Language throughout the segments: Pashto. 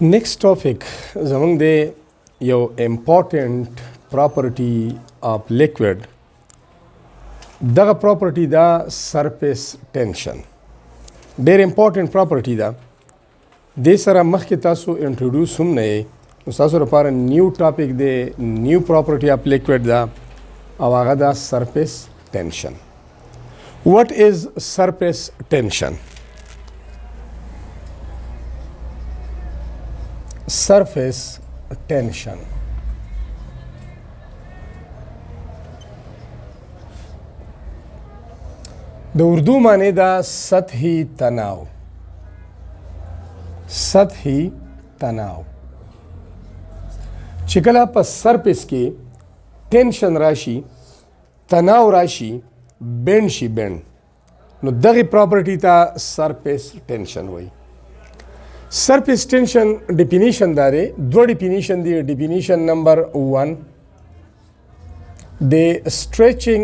Next topic زمونږ د یو important property of liquid دغه property دا surface tension ډېر important property ده. دې سره مخکې تاسو introduce هم نه یې نو تاسو لپاره new topic دی new property of liquid ده او هغه دا surface tension. What is surface tension? Surface tension. د اردو معنی دا سطحی تناو. سطحی تناو چې کله په سرفیس کې ټینشن راشي تناو راشي بند شي بند نو دغه پراپرټي ته سرفیس ټینشن وایي. Surface tension definition داره دو definition دی. definition number 1 the stretching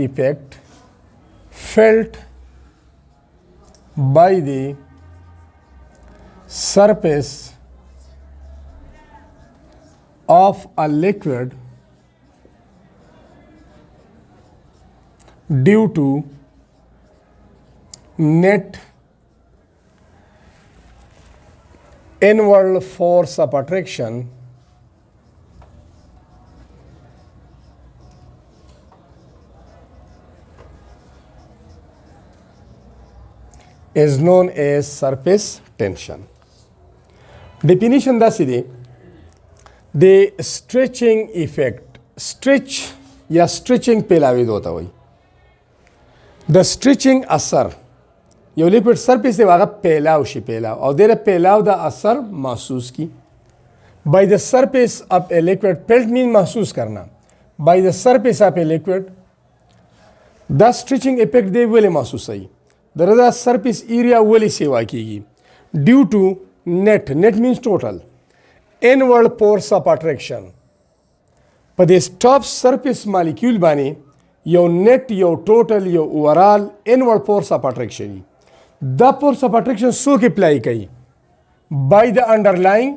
effect felt by the surface of a liquid due to net inward force of attraction is known as surface tension. Definition داسې دی the stretching effect stretch یا stretching پیلاوي دوته وایي. د stretching اثر یو لیکوډ سرفیس دی هغه پیلاو شي پیلاو او د پیلاو د اثر محسوس کی. by the surface of a liquid felt mean محسوس کرنا by the surface of a liquid دا stretching effect دی ولې محسوس ای دا surface area ولې سیوا کیږي due to net means total inward force of attraction په دې top surface molecule باندې یو net یو total یو overall inward force of attraction دا force of attraction څوک اپلای کوي by the underlying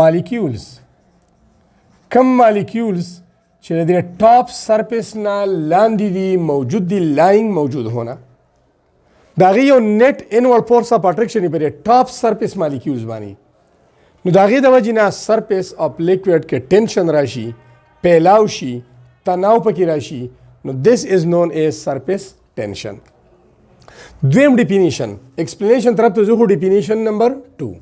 molecules کم molecules چې د ټاپ سرفیس نه لاندې دي موجود دي لاینګ موجود هونه دا غي یو نت انورډ فورس اف اټریکشن په ټاپ سرفیس مالیکولز باندې نو دا غي د وجې نه سرفیس اف لیکوډ کې ټینشن راشي پیلاو شي تناو پکې راشي نو this is known as surface tension. دویم ډیفینیشن ایکسپلینیشن طرف ته ځو. ډیفینیشن نمبر 2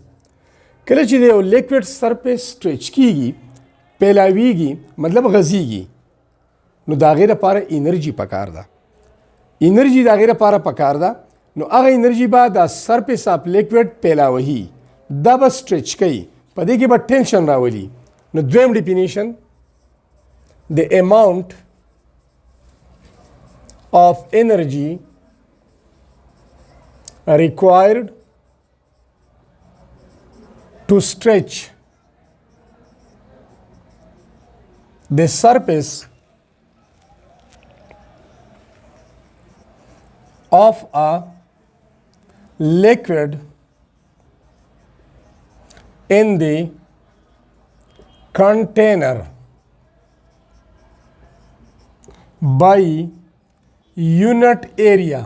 کله چې یو لیکوډ سرفیس سټریچ کیږي پیلاویږي مطلب غزیږي نو دا غیر لپاره انرژي پکار ده. انرژي دا غیر لپاره پکار ده نو هغه انرژي به د سرفیس اف لیکوډ پیلاوي دا به سټریچ کوي په دې کې به ټینشن راولي نو دویم ډیفینیشن the amount of energy required to stretch the surface of a liquid in the container by unit area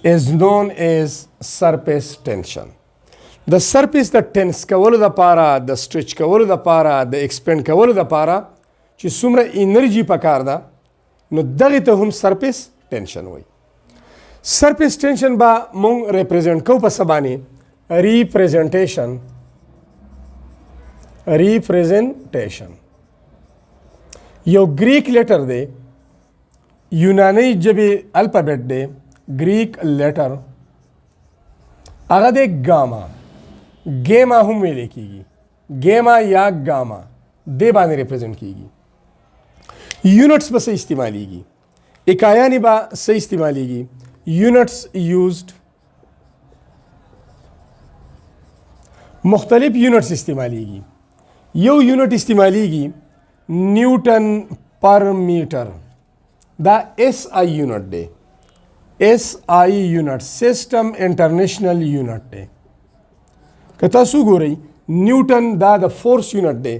is known as surface tension. د سرفیس د ټینس کولو لپاره د سټریچ کولو لپاره د ایکسپینډ کولو لپاره چې څومره انرژي پکار ده نو دغه ته هم سرفیس ټینشن وایي. سرفیس ټینشن به مونږ ریپرزینټ کوو په څه باندې ریپرزینټیشن یو گریک لیټر دی یونانی ژبې الفابیټ دی گریک لیټر هغه دی ګاما ګیما هم ویل کیږي ګیما یا ګاما دې باندې ریپرزینټ کیږي. یونټس به څه استعمالیږي اکایانې به څه استعمالیږي. یونټس used مختلف یونټس استعمالیږي. یو یونټ استعمالیږي نیوټن پر میټر، دا ایس آئی یونټ دی. ایس آئی یونټ سیسټم انټرنیشنل یونټ دی. که تاسو ګورئ نیوټن دا د فورس یونټ دی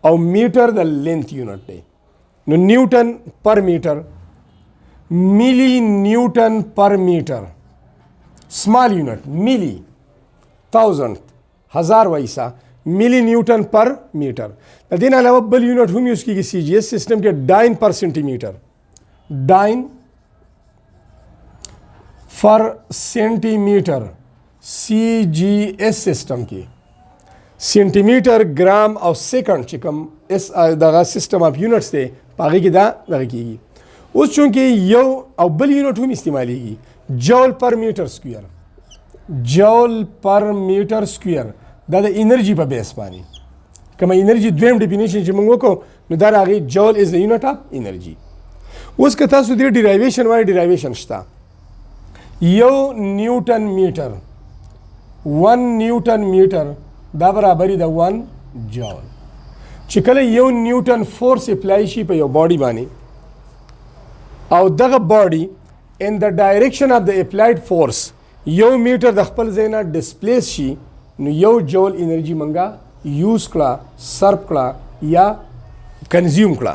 او میټر د لینث یونټ دی. نو نیوټن پر میټر، ملی نیوټن پر میټر، سمال یونټ ملی، 1000 هزار وایسا ملی نیوټن پر میټر. د دې نه علاوه بل یونټ هم یوز کیږي سی جی ایس سسٹم کې، ډاین پر سینټي میټر، ډاین پر سینټي میټر سی جی ایس سسٹم کې. سینټي میټر، ګرام او سیکنډ چې کوم اس دغه سیسټم اف یونټس دی په هغې کې دا دغه کیږي. اوس چونکې یو او بل یونټ هم استعمالیږي جول پر میټر سکویر. جول پر میټر سکویر دا د انرژي په بیس باندې کومه انرژي دویم ډیفینیشن چې موږ وکړو نو دا راغی جول از د یونټ اف انرژي. اوس که تاسو دې ډیرایویشن وایي، ډیرایویشن شته. یو نیوټن میټر، 1 نیوټن میټر دا برابري د 1 جول. چې کله یو نیوټن فورس اپلای شي په یو باډي باندې او دغه باډي ان د ډایرکشن اف د اپلایډ فورس یو میټر د خپل ځای نه ډسپلیس شي نو یو جول انرژي منګه یوز کړه، سرف کړه یا کنزیوم کړه.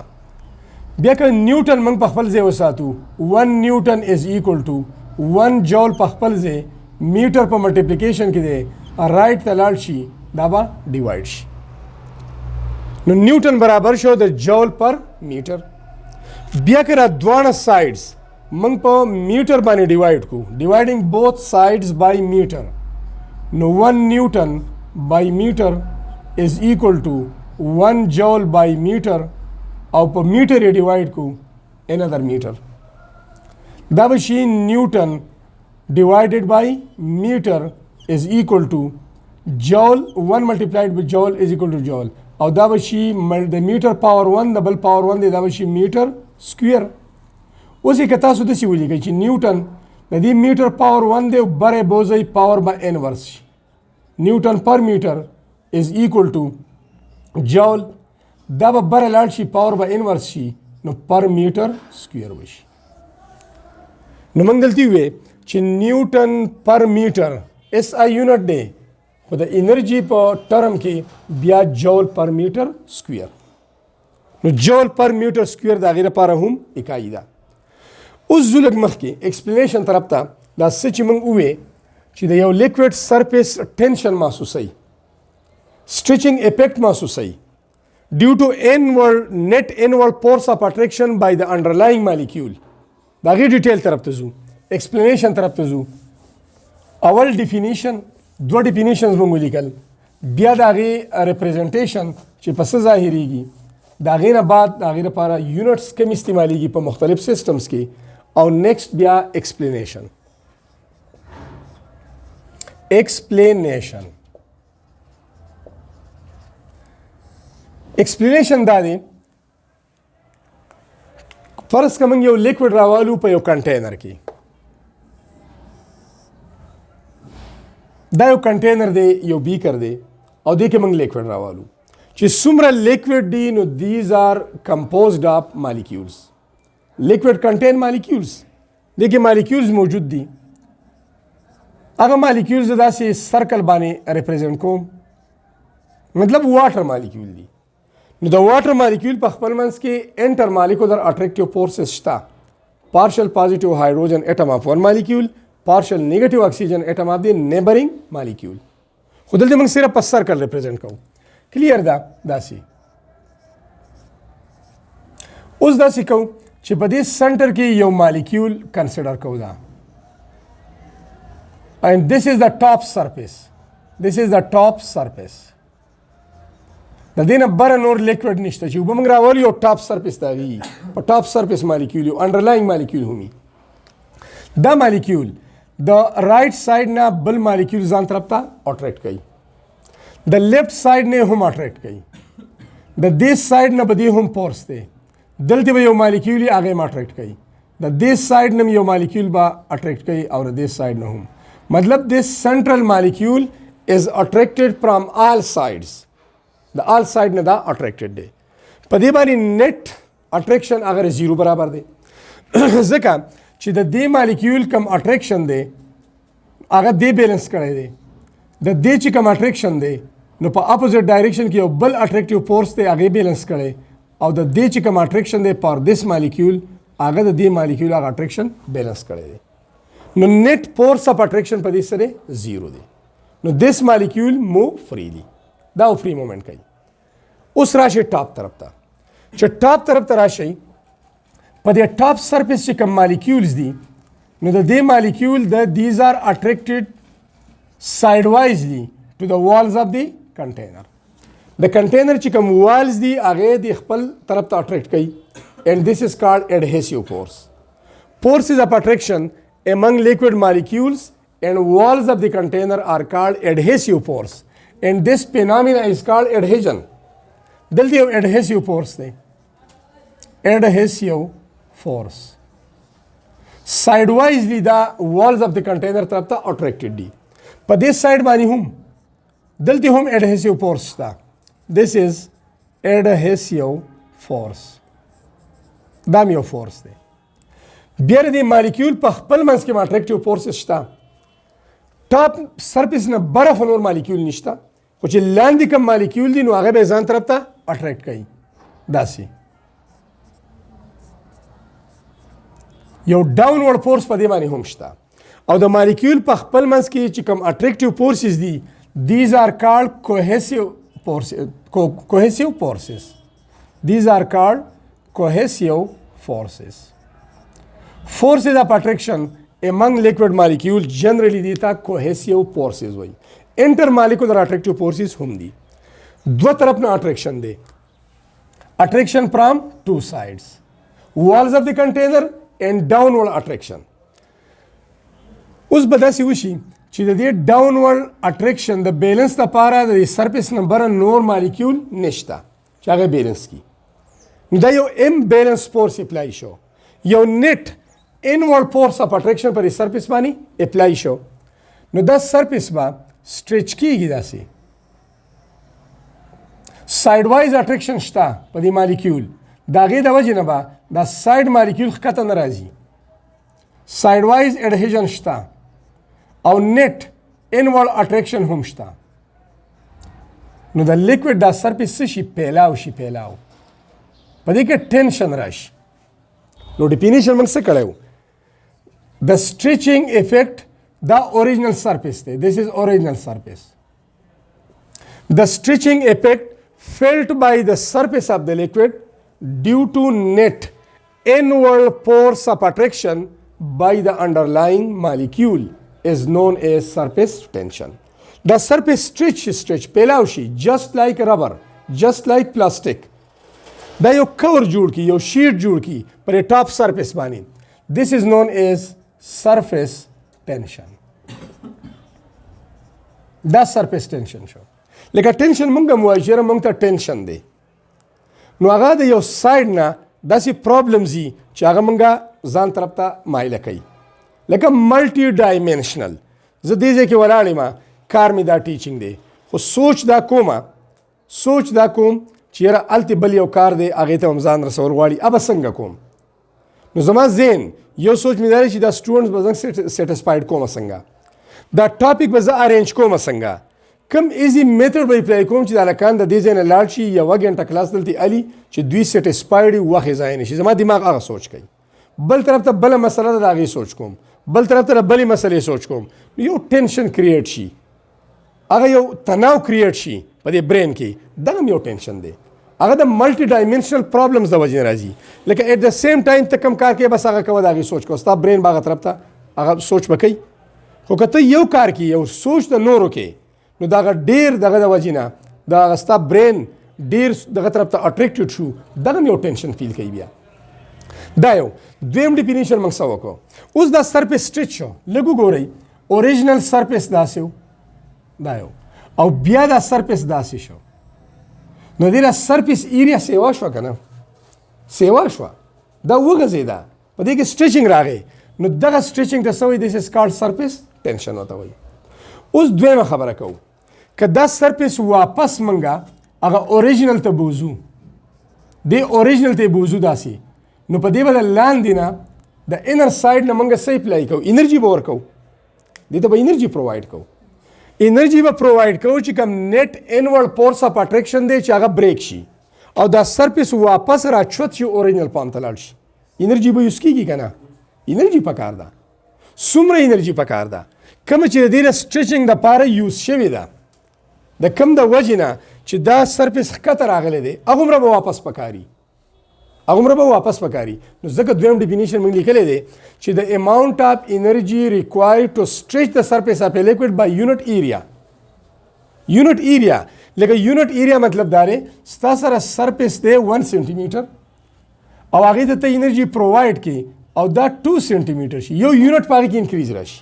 بیا که نیوټن موږ په خپل ځای وساتو، 1 نیوټن از ایکول ټو 1 جول په خپل ځای میټر په ملټیپلیکیشن کې دی رائټ ته لاړ شي دا به ډیوایډ شي. نو نیوټن برابر شو د جول پر میټر. بیا که را دواړه سایډز موږ په میټر باندې ډیوایډ کو، ډیوایډینګ بوث سایډز بای میټر، نو 1 نیوټن بای میټر از ایکول ټو 1 جول بای میټر او په میټر یې ډیوایډ کو انادر میټر. دا به شي نیوټن ډیوایډډ بای میټر از ایکول ټو جول، 1 ملټیپلایډ بای جول از ایکول ټو جول، او دا به شي د میټر پاور 1 د بل پاور 1 دی، دا به شي میټر سکویر. اوس یې که تاسو داسې ولیکئ چې نیوټن د دې میټر پاور 1 دی بره بوځئ پاور به انورس شي، نیوټن پر میټر از ایکول ټو جول، دا به بره لاړ شي پاور به انورس شي نو پر میټر سکویر وشي. نو موږ دلته وې چې نیوټن پر میټر اس آی یونټ دی خو د انرژي په ټرم کې بیا جول پر میټر سکویر. نو جول پر میټر سکویر د هغې لپاره هم اکایي ده. اوس ځو لږ مخکې ایکسپلینیشن طرف ته. دا څه چې موږ ووې چې د یو لیکوډ سرفیس ټینشن محسوسوي، سټریچنګ افیکټ محسوسوي ډیو ټو نیټ انورډ فورس اف اټریکشن بای د انډرلاینګ مالیکیول. د هغې ډیټیل طرف ته ځو، ایکسپلینیشن طرف ته ځو. اول ډیفینیشن، 2 ډیفینیشنز موږ ولیکل، بیا د هغې ریپرزنټیشن چې په څه ظاهریږي، د هغې نه بعد د هغې لپاره یونټس کوم استعمالیږي په مختلف سیسټمز کې، او نیکسټ بیا ایکسپلینیشن. ایکسپلینیشن دا دی، فرض که موږ یو لیکوډ راوالو په یو کنټینر کې. دا یو کنټینر دی، یو بیکر دی او دې کې موږ لیکوډ راوالو. چې څومره لیکوډ دی نو دیز آر کمپوزډ اف مالیکیولز. لیکوډ کنټین مالیکیولز، دې کې مالیکیولز موجود دي. هغه مالیکیولز داسې سرکل باندې ریپرزینټ کوم، مطلب واټر مالیکیول دي. نو د واټر مالیکیول په خپل منځ کې انټر مالیکولر اټریکټیو فورسز شته. پارشل پازیټیو هایډروجن اټم اف ون مالیکیول، پارشل نیگیټیو اکسیجن اټم اف دی نیبرینګ مالیکیول. خو دلته موږ صرف په سرکل ریپرزینټ کوو. کلیر ده داسې. اوس داسې کوو چې په دې سنټر کې یو مالیکیول کنسیډر کوو دا. And this is the top surface. This is the top surface. د دې نه بره نور لیکوډ نشته چې اوبه موږ راولو یو ټاپ سرفیس ته وي، په ټاپ سرفیس مالیکیول یو انډرلاینګ مالیکیول همي. دا مالیکیول د رائټ سایډ نه بل مالیکیول ځان طرف ته اټریکټ کوي، د لیفټ سایډ نه هم اټریکټ کوي، د دې سایډ نه به دې هم فورس دی، دلته به یو مالیکیول یې هغې هم اټریکټ کوي، د دې سایډ نه یو مالیکیول به اټریکټ کوي او د دې سایډ نه هم. مطلب this central molecule is attracted from all sides. د all side نه دا attracted دی. په دې باندې net attraction اگر 0 برابر دی ځکه چې د دې مالیکیول کم attraction دی هغه دې بیلنس کړی دی. د دې چې کم attraction دی نو په اپوزیټ ډایریکشن کې یو بل اټریکټیو فورس دی هغه بیلنس کړي او د دې چې کوم اټریکشن دی پر دیس مالیکیول هغه د دې مالیکیول هغه اټریکشن بیلنس کړي دی. نو نیټ فورس اف اټریکشن په دې سره 0 دی. نو دیس مالیکیول موو فریلی دا فری مومنت کوي. اوس راشي ټاپ طرف ته چې ټاپ طرف ته راشي په دې ټاپ سرفیس چې کوم مالیکیولز دي نو د دې مالیکیول د دیز آر اټریکټډ سایډ وایزلی to the walls of the container. The container چې کوم walls دي هغه د خپل طرف ته اټریکټ کوي and this is called adhesive force. Forces of attraction among liquid molecules and walls of the container are called adhesive force and this phenomena is called adhesion. دلته یو adhesive force دی. adhesive force. Sidewise دا walls of the container طرف ته اټریکټډ دي. په دې سایډ باندې هم دلته هم adhesive force شته. This is adhesive force. دا یو فورس دی. بیا د مالیکیول په خپل منځ کې اټریکټیو فورسز شته. ټاپ سرفیس نه بره خو نور مالیکیول نشته خو چې لاندې کوم مالیکیول دي نو هغه به ځان طرف ته اټریکټ کوي. داسې یو ډاونورډ فورس په دې باندې هم شته او د مالیکیول په خپل منځ کې چې کوم اټریکټیو فورسز دي these are called cohesive forces. These are called cohesive forces. Forces of attraction among liquid molecules generally دیتا cohesive forces وایي. Intermolecular attractive forces هم دي. دو طرف نه attraction دی. Attraction from two sides. Walls of the container and downward attraction. اوس به داسې وشي چې د دې ډاونورډ اټریکشن د بیلنس لپاره د سرفیس نه بره نور مالیکیول نشته چې هغه بیلنس کړي. نو دا یو امبیلنس فورس اپلای شو. یو نیټ انورډ فورس اف اټریکشن پر سرفیس باندې اپلای شو. نو دا سرفیس به سټریچ کیږي داسې. سایډ وایز اټریکشن شته په دې مالیکیول د هغې د وجې نه به دا سایډ مالیکیول ښکته نه راځي. سایډ وایز اډهیژن شته او نیټ انورډ اټریکشن هم شته. نو د لیکوډ دا سرفیس څه شي پیلاو شي پیلاو په دې کې ټینشن راشي. نو ډیفینیشن موږ څه کړی و د سټریچینګ افیکټ دا اوریجنل سرفیس دی. دس از اوریجنل سرفیس. د سټریچینګ افیکټ felt by the surface of the liquid due to net inward force of attraction by the underlying molecule is known as surface tension. The surface stretch پیلاو شي just like rubber, just like plastic. دا یو کور جوړ کی یو شیټ جوړ کی پر ټاپ سرفیس باندې. This is known as surface tension. دا surface tension شو. لکه ټینشن مونږ مواجهه مونږ ته ټینشن دی. نو هغه د یو سایډ نه داسې پرابلمز دي چې هغه مونږه ځان طرف ته مایله کوي. لکه ملټي ډایمنشنل. زه دې ځای کې ولاړ یم کار مې دا ټیچینګ دی خو سوچ دا کوم چې یاره هلته بل یو کار دی هغې ته هم ځان رسول غواړي ابه څنګه کوم. نو زما ذهن یو سوچ مې دا دی چې دا سټوډنټس به زه سیټسفاید کومه څنګه. دا ټاپک به زه ارینج کومه څنګه. کم ایزی میتھډ به اپلای کوم چې د هلکان د دې ځای نه لاړ شي یوه ګنټه کلاس دلته علي چې دوی سیټسفاید وي وخت یې ضایع نه شي. زما دماغ هغه سوچ کوي. بل طرف ته بله مسله ده د هغې سوچ کوم. بل طرف ته د بلې مسلې سوچ کوم. یو ټینشن کریټ شي هغه یو تناو کریټ شي په دې برین کې. دا هم یو ټینشن دی. هغه د ملټي ډایمنشنل پرابلمز د وجې نه راځي. لکه ایټ د سیم ټایم ته کم کار کوې بس هغه کوه د هغې سوچ کوه. ستا برین به هغه طرف ته هغه سوچ به کوي. خو که ته یو کار کې یو سوچ د نورو کې نو دا ډیر دغه د وجې نه دا ستا برین ډیر دغه طرف ته اټریکټډ شو. دغه هم یو ټینشن فیل کوي. بیا دا یو دویم ډیفینیشن موږ څه وکړو. اوس دا سرفیس سټریچ شو. لږ وګورئ اوریجنل سرفیس داسې و دا یو او بیا دا سرفیس داسې شو. نو دې دا سرفیس ایریا سیوا شوه که نه سیوا شوه دا وغځېده په دې کې سټریچینګ راغی. نو دغه سټریچینګ ته څه وایي دس از کالډ سرفیس ټینشن ورته وایي. اوس دویمه خبره کوو که دا سرفیس واپس منګه هغه اوریجنل ته بوزو دی اوریجنل ته بوزو داسې نو په دې بدل لاندې نه د انر ساید نه منګه څه اپلای کوو انرژي به ورکوو دې ته به انرژي پرووایډ کوو انرژي به پرووایډ کوو چې کوم نیټ انورډ فورس اف اټریکشن دی چې هغه بریک شي او دا سرفیس واپس راچوت شي اوریجنل پام ته لاړ شي انرژي به یوز کیږي که نه انرژي پکار ده څومره انرژي پکار ده کومه چې د دې د سټریچنګ دپاره یوز شوې ده د کم د وجې نه چې دا سرفیس ښکته راغلی دی هغومره به واپس پکاري هغومره به واپس پکاري نو ځکه دویم ډیفینیشن موږ لیکلی دی چې د اماونټ اف انرژي ریکوایرډ ټو سټریچ د سرفیس اف ا لیکوډ بای یونټ ایریا یونټ ایریا لکه یونټ ایریا مطلب دا دی ستا سره سرفیس دی 1 سینټي میټر او هغې ته انرژي پرووایډ کړي او دا 2 سینټي میټر شي یو یونټ په هغې کې انکریز راشي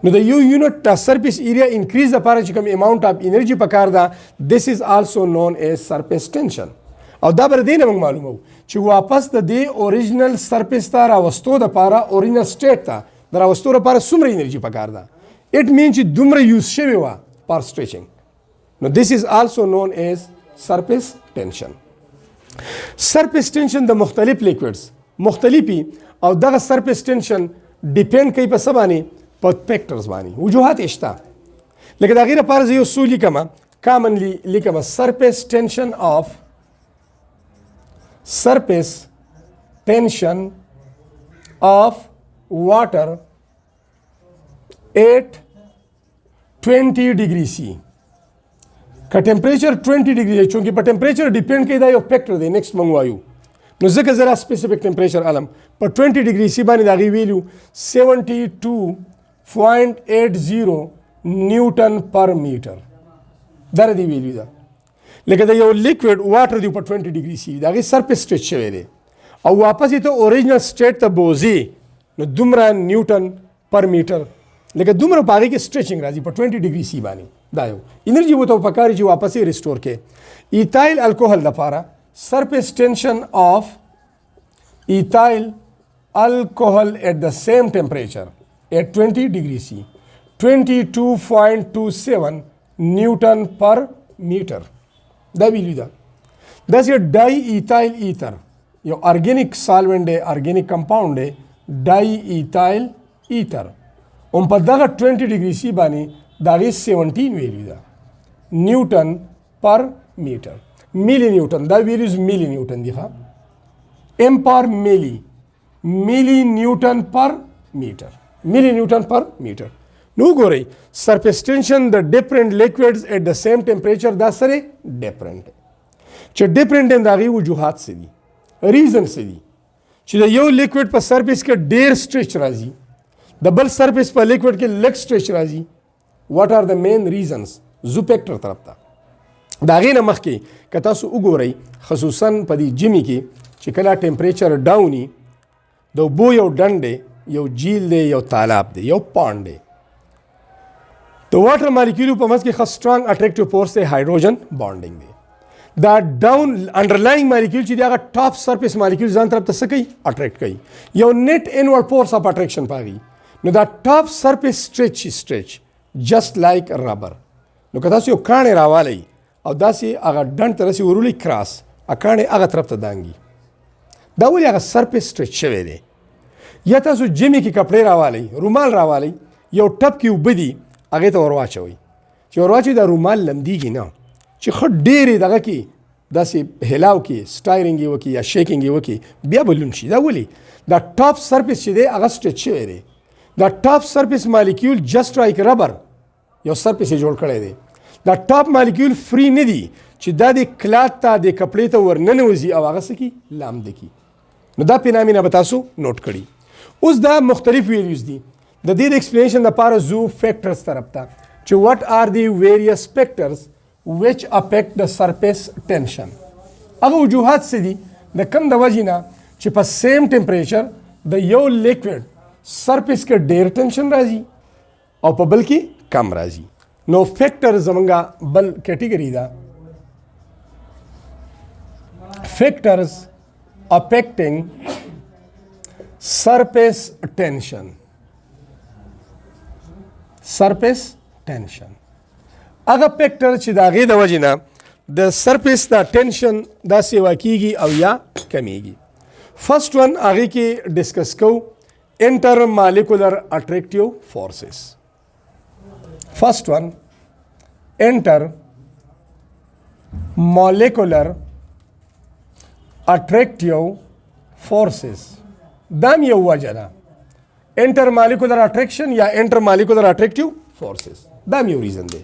نو د یو یونټ د سرفیس ایریا انکریز لپاره چې کوم اماونټ اف انرژي پکار ده دس از آلسو نون ایز سرفیس ټینشن او دا بر دې نه موږ معلومو چې واپس د دې اوریجنل سرفیس ته راوستو دپاره اوریجنل سټیټ ته د راوستو لپاره څومره انرژي پکار ده اټ مین چې دومره یوز شوې وه فار سټریچنګ نو دس از آلسو نون ایز سرفیس ټینشن سرفیس ټینشن د مختلف لیکوډز مختلفي او دغه سرفیس ټینشن ډیپینډ کوي په څه باندې په فیکټرز باندې وجوهات یې شته لکه د هغې لپاره زه یو څو لیکمه کامنلی لیکمه سرفیس ټینشن آف surface tension of water at 20 degree C که ټمپریچر 20 ډیګري دی چونکې په ټمپریچر ډیپینډ کوي دا یو فیکټر دی نیکسټ موږ وایو نو ځکه زه را سپیسیفیک ټمپریچر علم په 20 ډیګري سی باندې د هغې ویلیو 72.80 نیوټن پر میټر دا د دې ویلیو ده لکه د یو لیکوډ واټر دی په 20 ډیګري سی د هغې سرفیس سټریچ شوی دی او واپس یې ته اوریجنل سټیټ ته بوځي نو دومره نیوټن پر میټر لکه دومره په هغې کې سټریچنګ راځي په 20 ډیګري سی باندې دا یو انرژي ورته پکاري چې واپس یې ریسټور کړي ایتایل الکوهل دپاره surface tension of ethyl alcohol at the same temperature at 20 degrees C 22.27 Newton per meter دا ویلیو ده داسې ډای ایتایل ایتر یو ارګینک سالوینټ دی ارګینک کمپاونډ دی ډای ایتایل ایتر هم په دغه 20 ډیګري سی باندې د هغې 17 ویلیو ده نیوټن پر میټر میلی نیوټن دا ویلیوز میلی نیوټن دي ښه ام پر میلی نیوټن پر میټر میلی نیوټن پر میټر نو ګورئ سرفیس ټینشن د ډیفرنٹ لیکوډز ایٹ د سیم ټمپریچر دا سره ډیفرنٹ چې ډیفرنٹ د هغې وجوهات څه دي ریزن څه دي چې د یو لیکوډ په سرفیس کې ډیر سټریچ راځي د بل سرفیس په لیکوډ کې لږ سټریچ راځي واټ آر د مین ریزنز زو فیکټر طرف ته د هغې نه مخکې که تاسو وګورئ خصوصا په دې ژمي کې چې کله ټمپریچر ډاون وي د اوبو یو ډنډ دی یو جیل دی یو تالاب دی یو پانډ دی د واټر مالیکولو په منځ کې ښه سټرانګ اټریکټیو فورس دی هایډروجن بانډینګ دی دا ډاون انډرلاینګ مالیکول چې دی هغه ټاپ سرفیس مالیکول ځان طرف ته څه کوي اټریکټ کوي یو نیټ انورډ فورس اف اټریکشن په هغې نو دا ټاپ سرفیس سټریچ جسٹ لایک ربر نو که تاسو یو کاڼې راوالی او داسې هغه ډنډ ته داسې ورولئ کراس کاڼې هغه طرف ته دانګي دا ولې هغه سرفیس سټریچ شوی دی یا تاسو جمې کې کپړې راوالی رومال راوالی یو ټپ کې اوبه دي هغې ته ور واچوئ چې ور واچوئ دا رومال لمدیږي نه چې ښه ډېرې دغه کې داسې هلاو کې سټایرنګ یې وکړي یا شیکینګ یې وکړي بیا به لوند شي دا ولې دا ټاپ سرفیس چې دی هغه سټریچ شوی دی دا ټاپ سرفیس مالیکول جسٹ لایک ربر یو سرفیس یې جوړ کړی دی دا ټاپ مالیکول فری نه دي چې دا د کلات ته د کپړې ته ورننوځي او هغه څه کي لامده کي نو دا پینامینه به تاسو نوٹ کړي اوس دا مختلف ویلیوز دي د دې د ایکسپلینیشن دپاره زو فیکټرز طرف ته چې واټ آر دی ویریس فیکټرز which affect the surface tension هغه وجوهات څه دي د کم د وجې نه چې په سیم ټمپریچر د یو لیکوډ سرفیس کې ډیر ټینشن راځي او په بل کې کم راځي نو فیکټر زمونږه بل کیټیګري ده فیکټرز affecting surface tension هغه فیکټر چې د هغې د وجې نه د سرفیس دا ټینشن دا سیوا کیږي او یا کمیږي. فرسٹ ون هغې کې ډسکس کوو انټر مالیکولر اټریکټیو فورسز. فرسٹ ون انټر molecular attractive forces. دام یو وجه ده انټر مالیکولر اټریکشن یا انټر مالیکولر اټریکټیو فورسز، دام یو ریزن دی.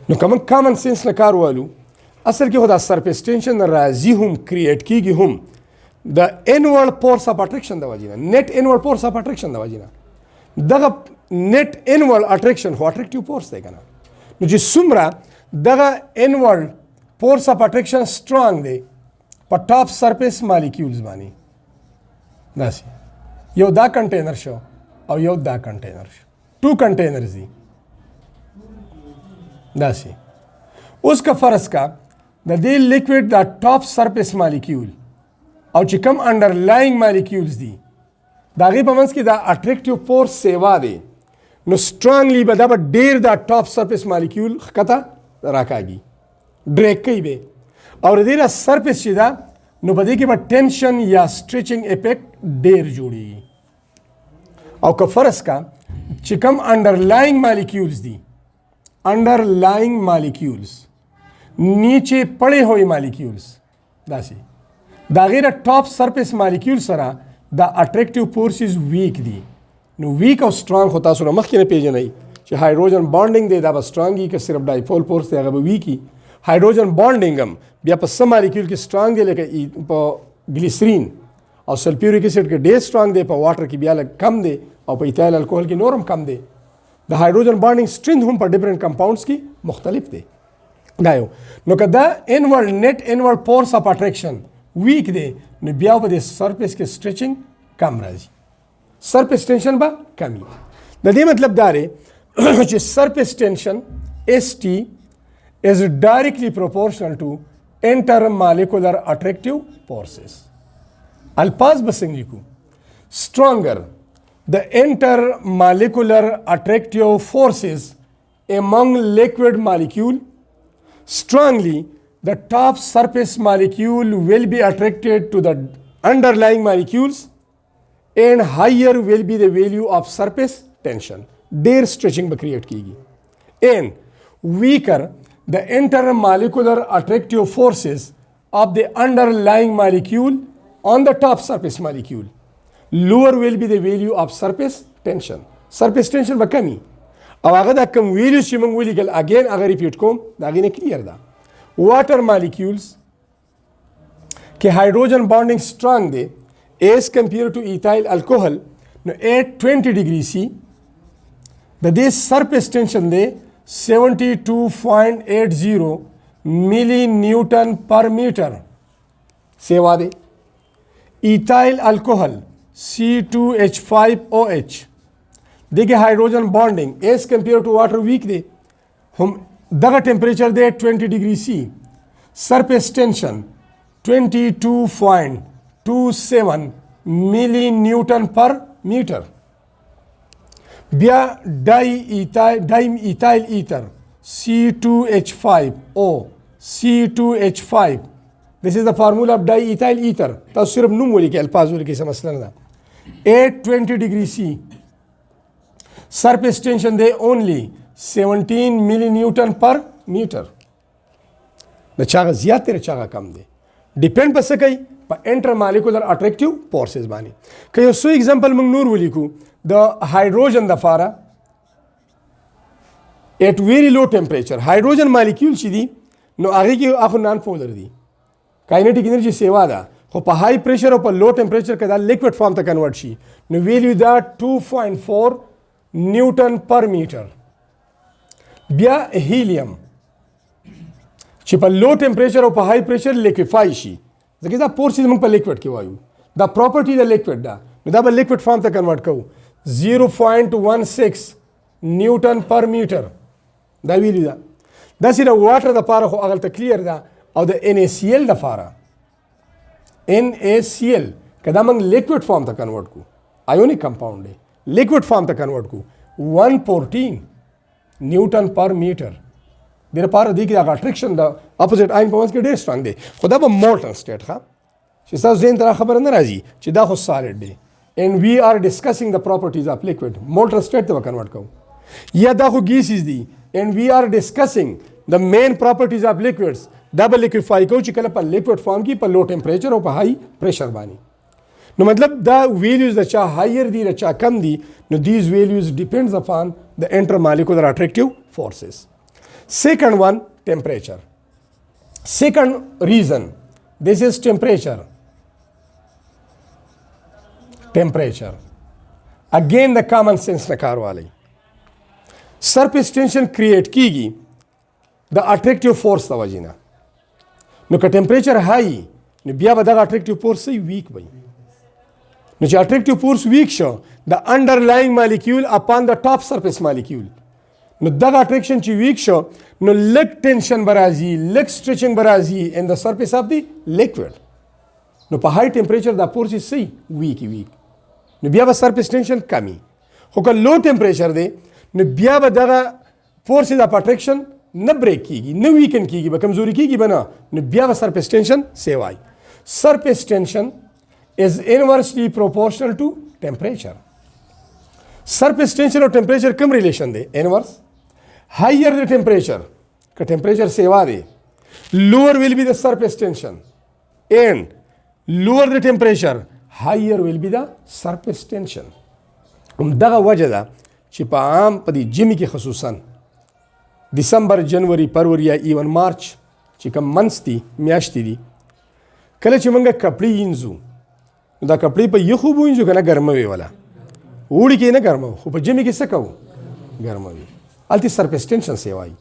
نو که موږ کامن سینس نه کار والو اصل کې خو دا سرفیس ټینشن راځي هم کریټ کیږي هم د انورډ فورس اف اټریکشن د وجې نه، نیټ انورډ فورس اف اټریکشن د وجې نه. دغه نیټ انورډ اټریکشن خو اټریکټیو فورس دی که نه. نو چې څومره دغه انورډ فورس اف اټریکشن سټرانګ دی په ټاپ سرفیس مالیکیولز باندې، داسې یو دا کنټینر شو او یو دا کنټینر شو، ټو کنټینرز دي داسې. اوس که فرض کا د دې لیکوډ دا ټاپ سرفیس مالیکیول او چې کوم انډرلاینګ مالیکیولز دي د هغې په منځ کې دا اټریکټیو فورس سیوا دی، نو سټرانګلی به دا به ډېر دا ټاپ سرفیس مالیکیول ښکته راکاږي، ډریک کوي به، او د دې دا سرفیس چې ده نو په دې کې به ټینشن یا سټریچنګ افیکټ ډېر جوړېږي. او که فرض کا چې کوم انډرلاینګ مالیکیولز دي، انډرلاینګ مالیکیولز نیچے پڑے ہوئے مالیکیولز داسې د هغې د ټاپ سرفیس مالیکیول سره دا اټریکټیو فورسز ویک دي. نو ویک او سټرانګ خو تاسو نه مخکې نه پیژنئ چې هایډروجن بانډینګ دی دا به سټرانګ وي، که صرف ډایپول فورس دی هغه به ویک وي. هایډروجن بانډینګ هم بیا په څه مالیکیول کې سټرانګ دی لکه په ګلیسرین او سلفیوریک اسیډ کې ډېر سټرانګ دی، په واټر کې بیا لږ کم دی، او په ایتایل الکوهل کې نور هم کم دی. د هایډروجن بانډینګ سټرینث هم په ډفرنٹ کمپاونډز کې مختلف دی. دا یو. نو که دا انورډ نیټ انورډ فورس اف اټریکشن ویک دی نو بیا په دې سرفیس کې سټریچنګ کم راځي، سرفیس ټینشن به کمی. د دې مطلب دا دی چې سرفیس ټینشن ایس ټي is directly proportional to intermolecular attractive forces. الفاظ به څنګه لیکو؟ stronger the intermolecular attractive forces among liquid molecule, strongly the top surface molecule will be attracted to the underlying molecules and higher will be the value of surface tension. ډېر stretching به create کیږي. And weaker the intermolecular attractive forces of the underlying molecule on the top surface molecule, lower will be the value of surface tension. Surface tension به کمی او هغه دا کم ویلیوز چې موږ ولیکل اګین هغه ریپیټ کوم د هغې نه کلیر ده. واټر مالیکیولز کې هایډروجن بانډینګ سټرانګ دی ایز کمپیر ټو ایتایل الکوهل، نو ایٹ 20 ډیګري سی د دې سرفیس ټینشن دی 72.80 ملی نیوٹن پر میٹر سیوا دے. ایتائل الکوہل C2H5OH دیکھیں ہائیڈروجن بانڈنگ ایز کمپیئر ٹو واٹر ویک دے، ہم دغه ٹیمپریچر دے 20 ڈگری سی، سرفیس ٹینشن 22.27 ملی نیوٹن پر میٹر. بیا ڈائی ایتائل ایتر C2H5O C2H5 this is the formula of diethyl ether. تاسو صرف نوم ولیکئ، الفاظ ولیکئ، څه مسله نه ده. 820 ډیګري سی، سرفیس ټینشن دی اونلی 17 ملی نیوټن پر میټر. د چاغه زیات دی، د چاغه کم دی، ډیپینډ په څه کوي؟ په انټر مالیکولر اټریکټیو فورسز باندې. که یو څو اگزامپل موږ نور ولیکو د هایډروجن دپاره ایٹ ویری لو ټمپریچر هایډروجن مالیکیول چې دي نو هغې کې اخو نان پولر دي، کاینیټیک انرژي سیوا ده، خو په های پریشر او په لو ټمپریچر کې دا لیکوډ فارم ته کنورټ شي نو ویلیو دا 2.4 نیوټن پر میټر. بیا هیلیم چې په لو ټمپریچر او په های پریشر لیکوفای شي، ځکه دا فورسز موږ په لیکوډ کې وایو، دا پراپرټي د لیکوډ ده، نو دا به لیکوډ فارم ته کنورټ کوو 0.16 نیوټن پر میټر. دا ویلیو ده. دا صرف واټر دپاره خو هغلته کلیر ده، او د NaCl دپاره NaCl که دا موږ لیکوډ فارم ته کنورټ کو، آیونیک کمپاؤنډ دی، لیکوډ فارم ته کنورټ کو 114 نیوټن پر میټر د لپاره دی کې هغه اټریکشن د اپوزیټ آین په منځ کې ډېر سترونګ دی خو دا به مولټن سټیټ ښه چې ستاسو ذهن ته خبره نه راځي چې دا خو سالډ دی and we are discussing the properties of liquid molten state ته کنورټ کوو یا دا خو gases دي and we are discussing the main properties of liquids دا به liquefy کوو چې کله په liquid form کې په low temperature او په high pressure باندې نو مطلب دا values د چا higher دي د چا کم دي نو these values depends upon the intermolecular attractive forces. Second one, temperature. Second reason, this is temperature. Temperature. Again the common sense نه کار والی surface tension create کیږي د attractive force د وجې نه نو که temperature high نو بیا به دغه attractive force weak وي نو چې attractive force weak شو د underlying molecule upon the top surface molecule نو دغه attraction چې weak شو نو لږ tension به راځي لږ stretching به راځي in the surface of the liquid نو په high temperature دا force یې weak نو بیا به surface tension کمی خو که low temperature دی نو بیا به دغه forces of attraction نه break کیږي نه weaken کیږي به کمزوري کیږي به نه نو بیا به surface tension سیوای surface tension is inversely proportional to temperature. Surface tension or temperature کم relation دی inverse higher the temperature که temperature سیوا دی lower will be the surface tension and lower the temperature higher will be the surface tension. دغه وجه ده چې په عام په دې جمی کې خصوصا دسمبر جنوري فروری یا ایون مارچ چې کوم منث دي میاشتې دي کله چې موږ کپړې وینځو دا کپړې په یخو وینځو کنه ګرموي ولا وړي کې نه ګرمو خو په جمی کې څه کوو ګرموي الته surface tension سیوای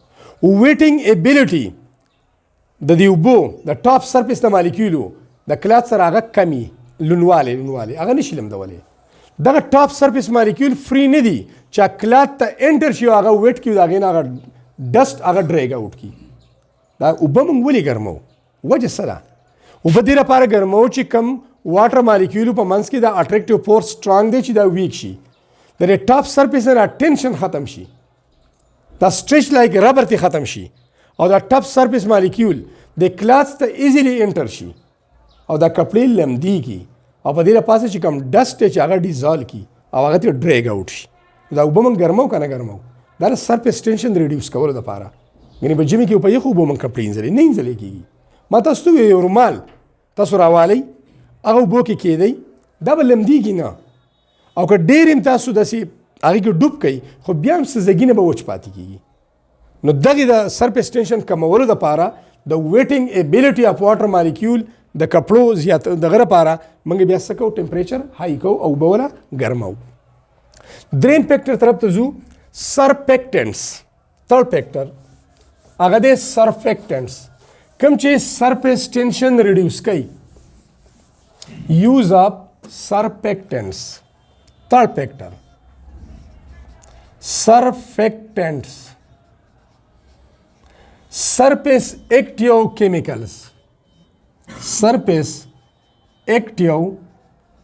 wetting ability د دې وبو د ټاپ سرفیس د مالیکولو د کلات سره هغه کمی لونواله هغه نشي لمدولې دغه ټاپ سرفیس مالیکول فری نه دي چې کلات ته انټر شي هغه ویټ کیو هغه نه هغه ډست هغه ډریګ اوټ کی دا وبم ولې ګرمو وجه سره وب دې لپاره ګرمو چې کم واټر مالیکول په منځ کې دا اټریکټیو فورس سترونګ دی چې دا ویک شي د ټاپ سرفیس نه ټینشن ختم شي دا سټریچ لایک ربر ته ختم شي او دا ټاپ سرفیس مالیکول د کلات ته ایزیلی انټر شي او دا کپړې لمدیږي او په دې لپاره چې کوم ډست چې هغه ډیزالو کی او هغه ته ډریګ اوټ شي دا وبم ګرمو کنه ګرمو دا سرفیس ټینشن ریډیوس کول لپاره غني په جمی کې په یخو وبم کپړې انځلې نه انځلې کیږي ما تاسو ته یو رومال تاسو راوالي هغه وبو کې کېدی دا به لمدیږي نه او که ډېر هم تاسو داسې هغې کې ډوب کوي خو بیا هم سزګي نه به وچ پاتې کېږي نو دغې د سرفیس ټینشن کمولو دپاره د ویټینګ ایبیلیټي اف واټر مالیکول د کپړو زیات دغه لپاره موږ بیا څه کوو ټمپریچر های کوو او اوبه وله ګرمو دریم فیکټر طرف ته ځو سرفیکټنټس تھرډ فیکټر هغه دی سرفیکټنټس کوم چې سرفیس ټینشن ریډیوس کوي use of surfactants. Third factor, surfactants, surface active chemicals, surface active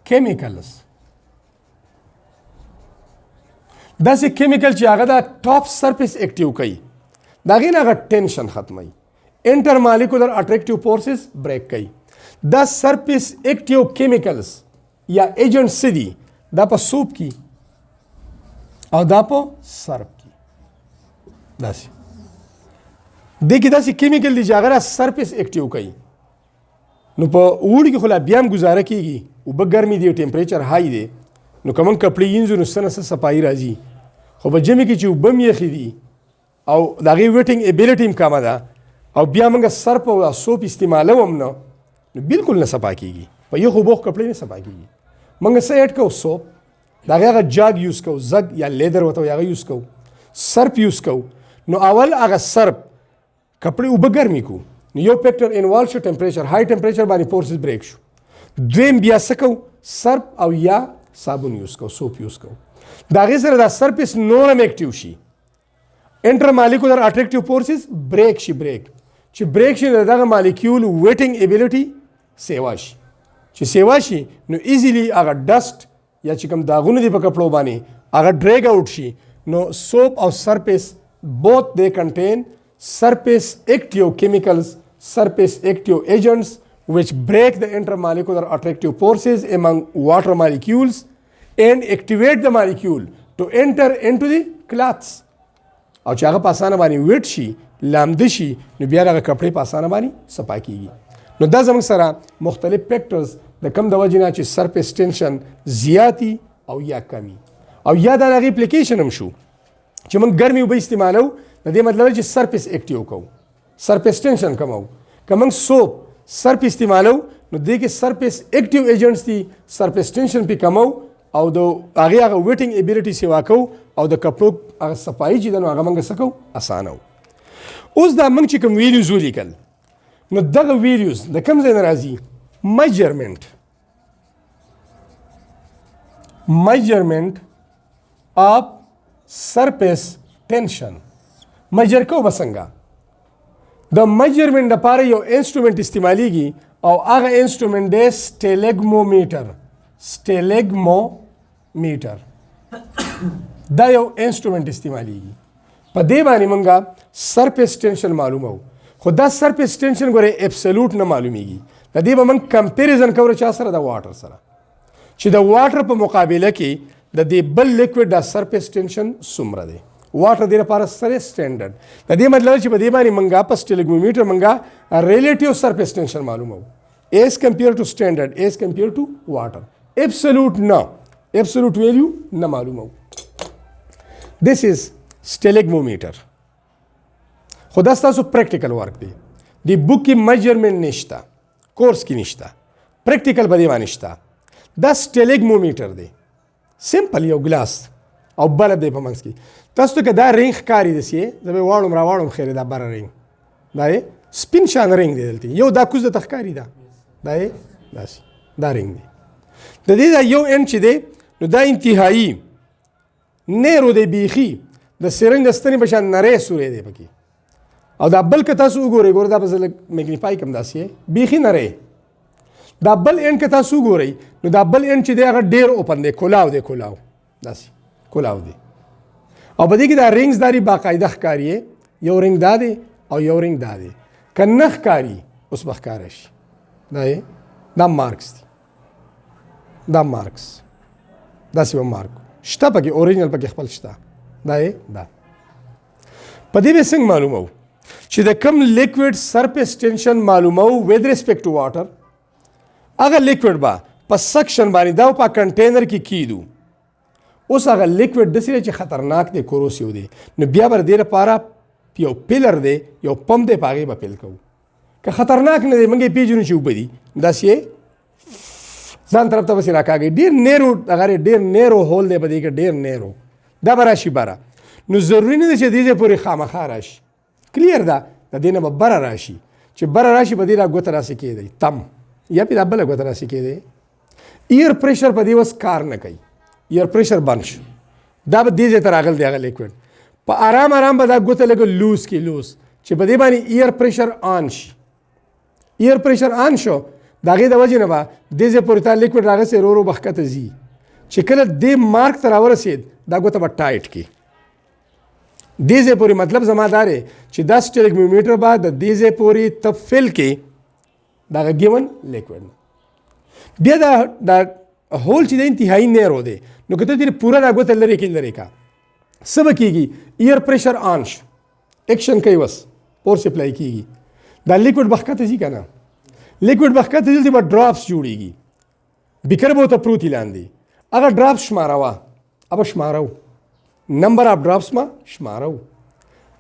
chemicals. داسې کیمیکل چې هغه د ټاپ سرفیس اکټیو کوي د هغې نه هغه ټینشن ختموي انټر مالیکولر اټریکټیو فورسز بریک کوي دا سرفیس اکټیو کیمیکلز یا ایجنټس څه دي دا په سوپ کې او دا په سرف کې داسې دې کې داسې کیمیکل دي چې هغه سرفیس اکټیو کوي نو په اوړي کې خو لا بیا هم ګزاره کېږي اوبه ګرمې دي ټمپریچر های دی نو که موږ کپړې وینځو نو څه نه څه صفایي راځي خو په ژمي کې چې اوبه هم یخې دي او د هغې ویټینګ ایبیلیټي هم کمه ده او بیا موږ سرف او سوپ استعمالو هم نه نو بالکل نه صفا کېږي په یخو اوبو کپړې نه صفا کېږي موږ څه ایډ کوو سوپ د هغې هغه جاګ یوز کوو زګ یا لیدر ورته وایي هغه یوز کوو سرف یوز کوو نو اول هغه سرف کپړې اوبه ګرمې کوو نو یو فیکټر انوالو شو ټمپریچر های ټمپریچر باندې فورسز بریک شو دویم بیا څه کوو سرف او یا صابون یوز کوو سوپ یوز کوو د هغې سره دا سرفیس نور هم اکټیو شي انټر مالیکولر اټریکټیو فورسز بریک شي چې بریک شي نو دغه مالیکول ویټینګ ایبیلیټي سیوا شي چې سیوا شي نو ایزیلی هغه ډسټ یا چې کوم داغونه دي په کپړو باندې هغه ډریګ آوټ شي نو سوپ او سرفیس both they contain surface active chemicals, surface active agents which break the intermolecular attractive forces among water molecules and activate the molecule to enter into the cloths. او چې هغه په اسانه باندې ویټ شي لامده شي نو بیا هغه کپړې په اسانه باندې صفا کیږي. نو دا زموږ سره مختلف فیکټرز د کم د وجې نه چې سرفیس ټینشن زیاتی او یا کمی او یا د هغې اپلیکیشن هم شو چې موږ ګرمې اوبه استعمالو د دې مطلب چې سرفیس اکټیو کوو سرفیس ټینشن کمو که موږ سوپ سرف استعمالو نو دې کې سرفیس اکټیو ایجنټس دي سرفیس ټینشن پې کمو او د هغې هغه ویټینګ ایبیلیټي سیوا کوو او د کپړو هغه صفایي چې ده نو هغه موږ څه کوو اسانه وو. اوس دا موږ چې کوم ویلیوز ولیکل نو دغه ویلیوز د کوم ځای نه راځي میجرمنټ آف سرفیس ټینشن میجر کوو به څنګه د میجرمنټ لپاره یو انسټرومنټ استعمالیږي او هغه انسټرومنټ دی سټیلګمومیټر دا یو انسټرومنټ استعمالیږي په دې باندې مونږه سرفیس ټینشن معلومو خو دا سرفیس ټینشن ګوره اپسلوټ نه معلومیږي د دې به مونږ کمپیریزن کوو چا سره د واټر سره چې د واټر په مقابله کې د دې بل لیکوډ د سرفیس ټینشن څومره دی واټر دې لپاره سره سټینډرډ د دې مطلب چې په دې باندې مونږه په سټیلګمومیټر مونږه ریلیټیو سرفیس ټینشن معلومو ایز کمپیر ټو سټینډرډ ایز کمپیر ټو واټر absolute no absolute value نه معلومو. this is stelagmometer خو دا ستاسو پریکټیکل ورک دی د بوک کې میجرمنټ نشته کورس کې نشته پریکټیکل به دې باندې شته دا سټیلګمومیټر دی سمپل یو ګلاس او بلب دی په منځ کې تاسو ته دا رنګ ښکاري داسې زه به واړم راواړم خیر دا بره رنګ دا یې سپین شان رنګ دی دلته یو دا کوز درته ښکاري دا یې داسې دا رنګ دی د دې دا یو انډ چې دی نو دا انتهایی نیرو دی بیخي د سرنج د ستنې په شان نری سوری دی پکې او دا بل که تاسو وګورئ ګوره دا به زه لږ میګنیفای کړم داسې بیخي نری دا بل انډ که تاسو وګورئ نو دا بل انډ چې دی هغه ډېر اوپن دی کولاو دی کولاو داسې کولاو دی او په دې کې دا رنګز داري باقاعده ښکاري یو رنګ دا دی او یو رنګ دا دی که نه ښکاري اوس به ښکاره شي دا مارکس دی دا مارکس داسې به مارک شته پکې اوریجنل پکې خپل شته دا په دې به څنګه معلومو چې د کم لیکوډ سرفیس ټینشن معلومو ود ریسپیکټ ټو واټر هغه لیکوډ به په سکشن باندې دا په کنټینر کې کیدو اوس هغه لیکوډ داسې چې خطرناک دی کوروسیو دی نو بیا به د دې لپاره یو پیلر دی یو پمپ دی په هغې به پیل کوو که خطرناک نه دی موږ یې پېژنو چې اوبه دي داسې ځان طرف ته بسې راکاږي ډېر نیرو هغه ډېر نیرو هول دی په دې کې ډېر نیرو دا به راشي بره نو ضروري نه ده چې دې ځای پورې خامخا راشي کلیر ده د دې نه به بره راشي چې بره راشي په دې دا ګوته راسې کېدی تم یا پې دا بله ګوته راسې کېدی ایر پریشر په دې اوس کار نه کوي ایر پریشر بند شو دا به دې ځای ته راغلی دی هغه لیکوډ په آرام آرام به دا ګوته لږه لوز کې لوز چې په دې باندې ایر پریشر آن شي ایر پریشر آن شو د هغې د وجې نه به دې ځای پورې تا لیکوډ راغسې ورو ورو به ښکته ځي چې کله دې مارک ته راورسېد دا ګوته به ټایټ کړي دې ځای پورې مطلب زما دا دی چې دا سټیلګمومیټر به د دې ځای پورې ته فل کې دغه ګیون لیکوډ بیا دا هول چې د انتهایي نیرو دی نو که ته ترې پوره دا ګوته لرې کې لرې کا څه به کېږي ایر پریشر آن شو ایکشن کوي بس پور سپلای کېږي دا لیکوډ به ښکته ځي که نه لیکوډ به ښکته ځي به ډراپس جوړېږي بیکر به ورته پروت لاندې هغه ډراپس شماروه अब شمارو نمبر آف ड्रॉप्स में شمارو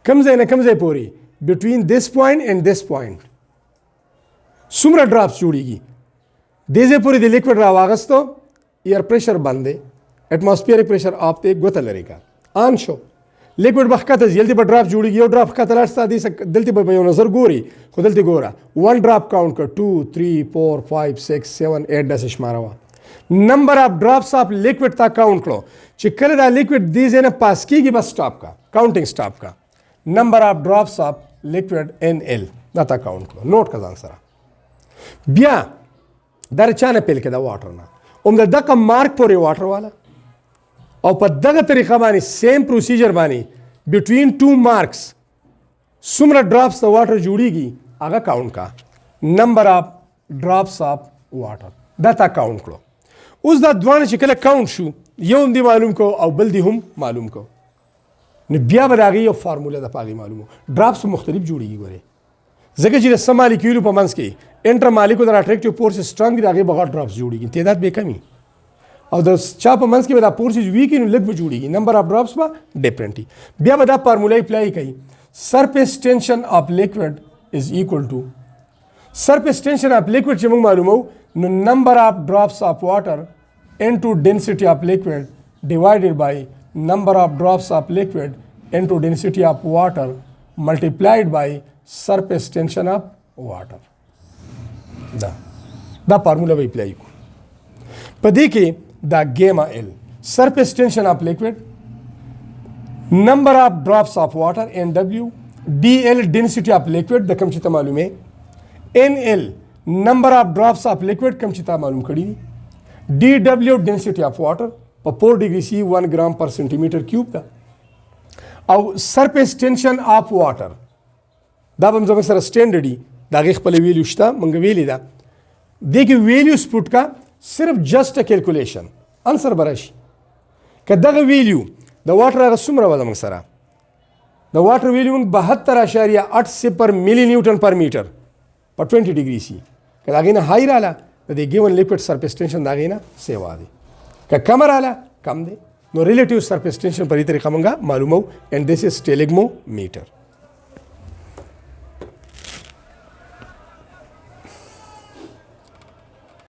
कम ځای نه کم ځای پورې between this point and this point څومره ड्रॉप्स جوړیږي دې ځای پورې د لیکوډ راواغستو ایر پریشر باندې اټماسفیریک پریشر اپ ته ګوته لري کا ان شو لیکوډ بخکته جلدی په ډراپ جوړیږي یو ډراپ کته لاړ ستا دې دلته به یو نظر ګوري خو دلته ګوره 1 ډراپ کاونټ کړ 2 3 4 5 6 7 8 داسې شماروا نمبر اف ډراپس اف لیکوډ تا کاونټ کړو چې کله دا لیکوډ دې ځای نه پاس کیږي بس سٹاپ کا کاونټینګ سٹاپ کا نمبر اف ډراپس اف لیکوډ ان ال دا تا کاونټ کړو نوٹ کا ځان سره بیا درچانه پیل کې دا واټر نه د دغه مارک پورې واټر والا او په دغه طریقه باندې سیم پروسیجر باندې between two marks څومره ډراپس د واټر جوړیږي هغه کاونټ کا نمبر اف ډراپس اف واټر دا تا کاونټ کړو. اوس دا دوانه چې کله کاونټ شو یو هم دی معلوم کو او بل دی هم معلوم کو نو بیا به د هغې یو فارموله د په هغې معلومو. ډراپس مختلف جوړیږي ګورې ځکه چې د څه مالیکیولو په منځ کې انټر مالیکول د اټریکټیو فورس سټرانګ د هغې بغیر ډراپس جوړیږي تعداد به کمی او د چا په منځ کې به دا فورسز ویک نو لږ به جوړیږي نمبر اف ډراپس به ډفرنټ وي. بیا به دا فارموله اپلای کوي surface tension of liquid is equal to surface tension of liquid چې موږ معلومو نو number of drops of water into density of liquid divided by number of drops of liquid into density of water multiplied by surface tension of water. دا فارموله به اپلای کو په دې کې دا ګیما ال surface tension of liquid number of drops of water NW DL density of liquid د کوم چې ته معلومه NL number of drops of liquid کوم چې ته معلوم کړی DW density of water په 4 degree C 1 gram per centimeter cube دا او surface tension of water دا به زموږ سره سټینډرډ دی دا غي خپل ویلیو شته مونږ ویلی دا دغه ویلیوز پټ کا صرف جست ا کیلکولیشن انسر براشي که دغه ویلیو د واټر هغه څومره وه زموږ سره د واټر ویلیو موږ 72.8 پر ملي نیوټن پر میټر په 20 ډیګري سی که د هغې نه های راله د دې ګیون لیکوډ سرفیس ټینشن د هغې نه سیوا دی که کمه راله کم دی نو ریلیټیو سرفیس ټینشن په دې طریقه موږ معلومو اینډ دیس از ټیلیګمو میټر